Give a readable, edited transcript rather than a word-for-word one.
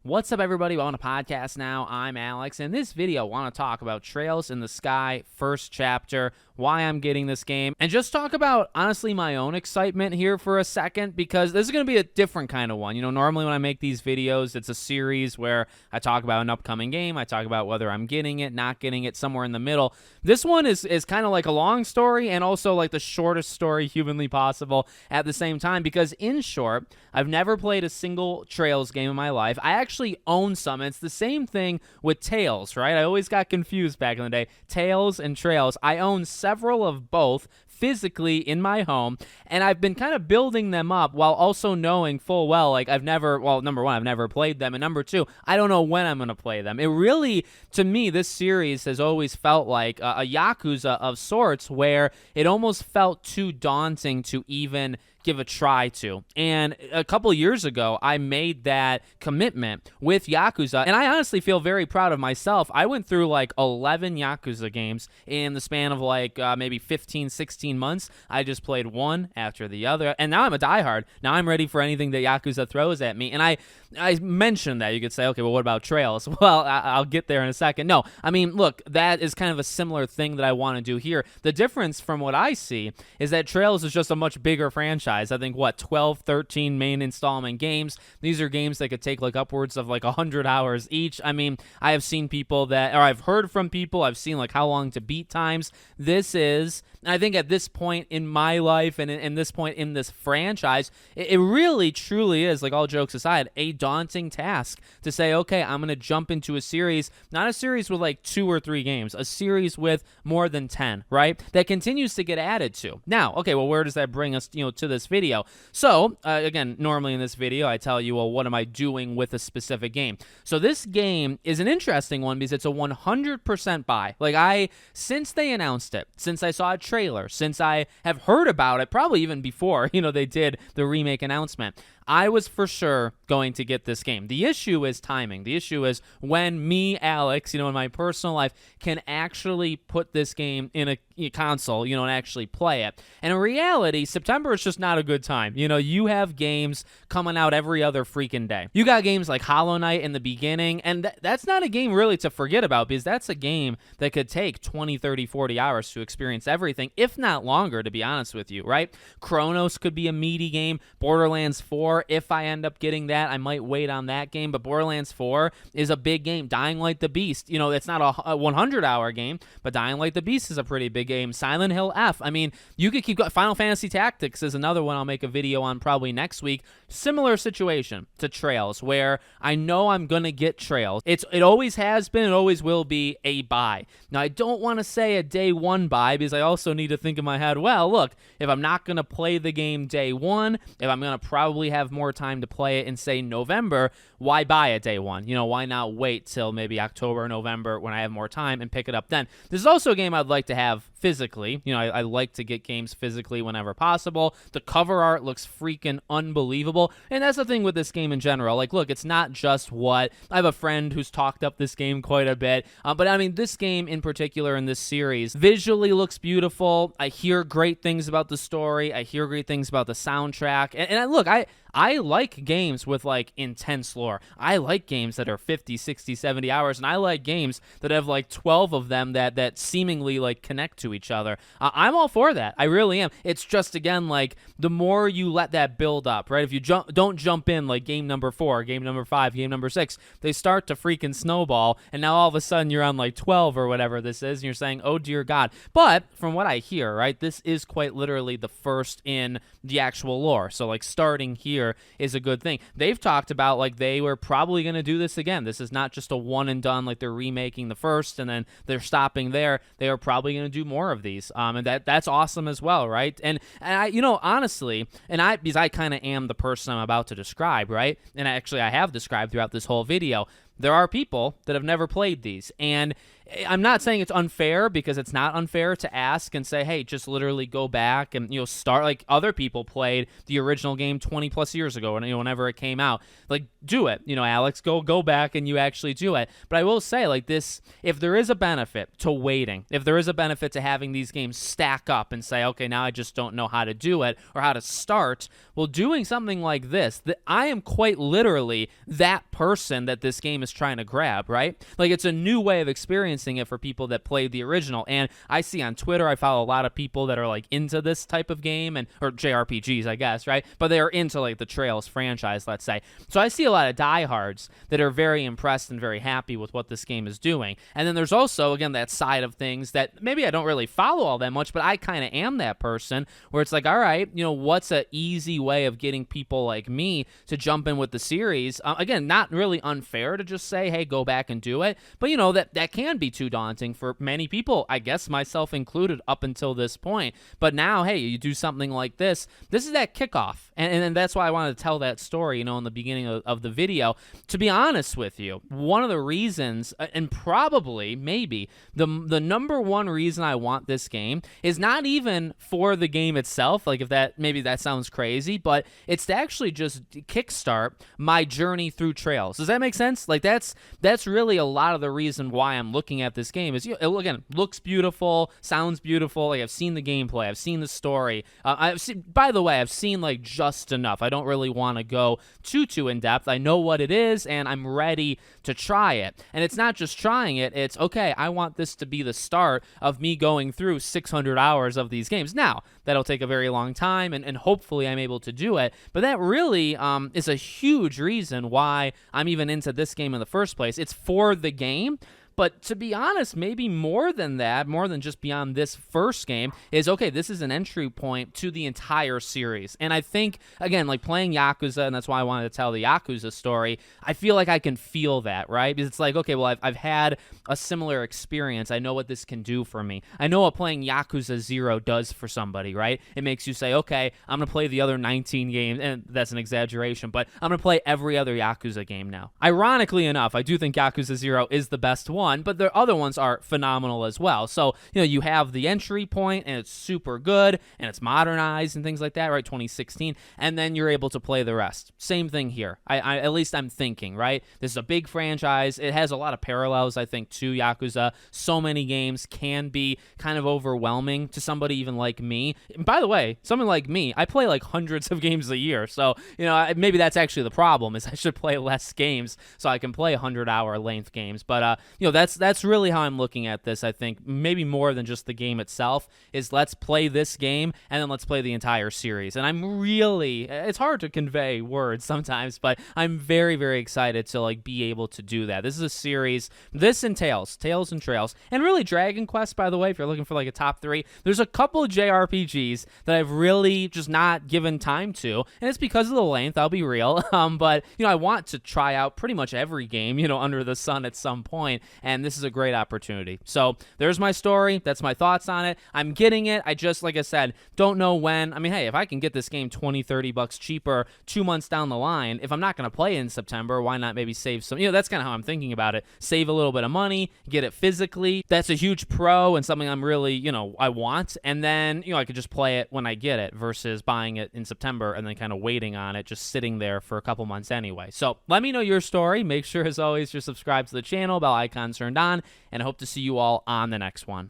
What's up, everybody? Welcome to Podcast Now. I'm Alex. In this video, I want to talk about Trails in the Sky, first chapter, why I'm getting this game, and just talk about, honestly, my own excitement here for a second, because this is going to be a different kind of one. You know, normally when I make these videos, it's a series where I talk about an upcoming game, I talk about whether I'm getting it, not getting it, somewhere in the middle. This one is kind of like a long story and also like the shortest story humanly possible at the same time, because in short, I've never played a single Trails game in my life. I actually own some. It's the same thing with Tales, right? I always got confused back in the day. Tales and Trails. I own several of both physically in my home, and I've been kind of building them up while also knowing full well, like, number one, I've never played them, and number two, I don't know when I'm going to play them. It really, to me, this series has always felt like a Yakuza of sorts, where it almost felt too daunting to even give a try to. And a couple years ago, I made that commitment with Yakuza, and I honestly feel very proud of myself. I went through like 11 Yakuza games in the span of like maybe 15, 16 months. I just played one after the other, and now I'm a diehard. Now I'm ready for anything that Yakuza throws at me. And I mentioned that. You could say, okay, well, what about Trails? Well, I'll get there in a second. No, I mean, look, that is kind of a similar thing that I want to do here. The difference from what I see is that Trails is just a much bigger franchise. I think, 12, 13 main installment games. These are games that could take like upwards of like 100 hours each. I mean, I have seen people that, or I've heard from people, I've seen like how long to beat times. This is, I think at this point in my life and in this point in this franchise, it really truly is, like, all jokes aside, a daunting task to say, okay, I'm going to jump into a series, not a series with like 2 or 3 games, a series with more than 10, right? That continues to get added to. Now, okay, well, where does that bring us, to this video? So, again, normally in this video, I tell you, well, what am I doing with a specific game? So this game is an interesting one because it's a 100% buy. Like, since they announced it, since I saw a trailer, since I have heard about it, probably even before, they did the remake announcement, I was for sure going to get this game. The issue is timing. The issue is when me, Alex, in my personal life, can actually put this game in a console, and actually play it. And in reality, September is just not a good time. You have games coming out every other freaking day. You got games like Hollow Knight in the beginning, and that's not a game really to forget about, because that's a game that could take 20, 30, 40 hours to experience everything, if not longer, to be honest with you, right? Chronos could be a meaty game. Borderlands 4, if I end up getting that, I might wait on that game, but Borderlands 4 is a big game. Dying Light the Beast, it's not a 100-hour game, but Dying Light the Beast is a pretty big game. Silent Hill F, I mean, you could keep going. Final Fantasy Tactics is another one I'll make a video on probably next week. Similar situation to Trails, where I know I'm gonna get Trails. It always has been, it always will be a buy. Now, I don't want to say a day one buy, because I also need to think in my head, well, look, if I'm not gonna play the game day one, if I'm gonna probably have more time to play it in, say, November, why buy it day one? Why not wait till maybe October or November when I have more time and pick it up then? This is also a game I'd like to have physically. I like to get games physically whenever possible. The cover art looks freaking unbelievable, and that's the thing with this game in general. Like, look, it's not just what... I have a friend who's talked up this game quite a bit, but I mean, this game in particular in this series visually looks beautiful. I hear great things about the story. I hear great things about the soundtrack, and look, I like games with, like, intense lore. I like games that are 50, 60, 70 hours, and I like games that have, like, 12 of them that seemingly, like, connect to each other. I'm all for that. I really am. It's just, again, like, the more you let that build up, right? If you don't jump in, like, game number 4, game number 5, game number 6, they start to freaking snowball, and now all of a sudden you're on, like, 12 or whatever this is, and you're saying, oh, dear God. But from what I hear, right, this is quite literally the first in the actual lore. So, like, starting here is a good thing. They've talked about, like, they were probably going to do this again. This is not just a one and done, like they're remaking the first and then they're stopping there. They are probably going to do more of these, and that's awesome as well, right? And I, honestly, because I kind of am the person I'm about to describe, right? And I have described throughout this whole video, there are people that have never played these. And I'm not saying it's unfair, because it's not unfair to ask and say, hey, just literally go back and, start like other people played the original game 20 plus years ago, and whenever it came out. Like, do it, Alex, go back and you actually do it. But I will say, like, this, if there is a benefit to waiting, if there is a benefit to having these games stack up and say, okay, now I just don't know how to do it or how to start, well, doing something like this, that I am quite literally that person that this game is trying to grab, right? Like, it's a new way of experiencing it for people that played the original. And I see on Twitter, I follow a lot of people that are like into this type of game, or JRPGs, I guess, right? But they're into like the Trails franchise, let's say. So I see a lot of diehards that are very impressed and very happy with what this game is doing. And then there's also, again, that side of things that maybe I don't really follow all that much, but I kind of am that person where it's like, all right, what's an easy way of getting people like me to jump in with the series? Again, not really unfair to just say, hey, go back and do it. But, that can be too daunting for many people, I guess myself included, up until this point. But now, hey, you do something like this. This is that kickoff. And that's why I wanted to tell that story, in the beginning of the video. To be honest with you, one of the reasons, and probably, maybe, the number one reason I want this game is not even for the game itself, like maybe that sounds crazy, but it's to actually just kickstart my journey through Trails. Does that make sense? Like, that's really a lot of the reason why I'm looking at this game is, again, looks beautiful, sounds beautiful. Like, I've seen the gameplay, I've seen the story. By the way, I've seen like just enough. I don't really want to go too in depth. I know what it is, and I'm ready to try it. And it's not just trying it. It's okay, I want this to be the start of me going through 600 hours of these games. Now, that'll take a very long time, and hopefully I'm able to do it. But that really is a huge reason why I'm even into this game in the first place. It's for the game. But to be honest, maybe more than that, more than just beyond this first game, is, okay, this is an entry point to the entire series. And I think, again, like playing Yakuza, and that's why I wanted to tell the Yakuza story, I feel like I can feel that, right? Because it's like, okay, well, I've had a similar experience. I know what this can do for me. I know what playing Yakuza 0 does for somebody, right? It makes you say, okay, I'm going to play the other 19 games, and that's an exaggeration, but I'm going to play every other Yakuza game now. Ironically enough, I do think Yakuza 0 is the best one, but the other ones are phenomenal as well. So, you have the entry point, and it's super good, and it's modernized and things like that, right? 2016, and then you're able to play the rest. Same thing here. I at least I'm thinking, right? This is a big franchise. It has a lot of parallels, I think, to Yakuza. So many games can be kind of overwhelming to somebody even like me. And by the way, someone like me, I play like hundreds of games a year. So, maybe that's actually the problem, is I should play less games so I can play 100-hour length games. But, that's really how I'm looking at this. I think maybe more than just the game itself is, let's play this game and then let's play the entire series. And I'm really, it's hard to convey words sometimes, but I'm very, very excited to like be able to do that. This is a series, this and Tales and Trails, and really Dragon Quest, by the way, if you're looking for like a top 3, there's a couple of JRPGs that I've really just not given time to, and it's because of the length, I'll be real. But I want to try out pretty much every game, under the sun at some point. And this is a great opportunity. So there's my story. That's my thoughts on it. I'm getting it. I just, like I said, don't know when. I mean, hey, if I can get this game $20-$30 cheaper 2 months down the line, if I'm not going to play it in September, why not maybe save some? That's kind of how I'm thinking about it. Save a little bit of money, get it physically. That's a huge pro and something I'm really, I want. And then, I could just play it when I get it versus buying it in September and then kind of waiting on it, just sitting there for a couple months anyway. So let me know your story. Make sure, as always, you're subscribed to the channel, bell icon turned on, and I hope to see you all on the next one.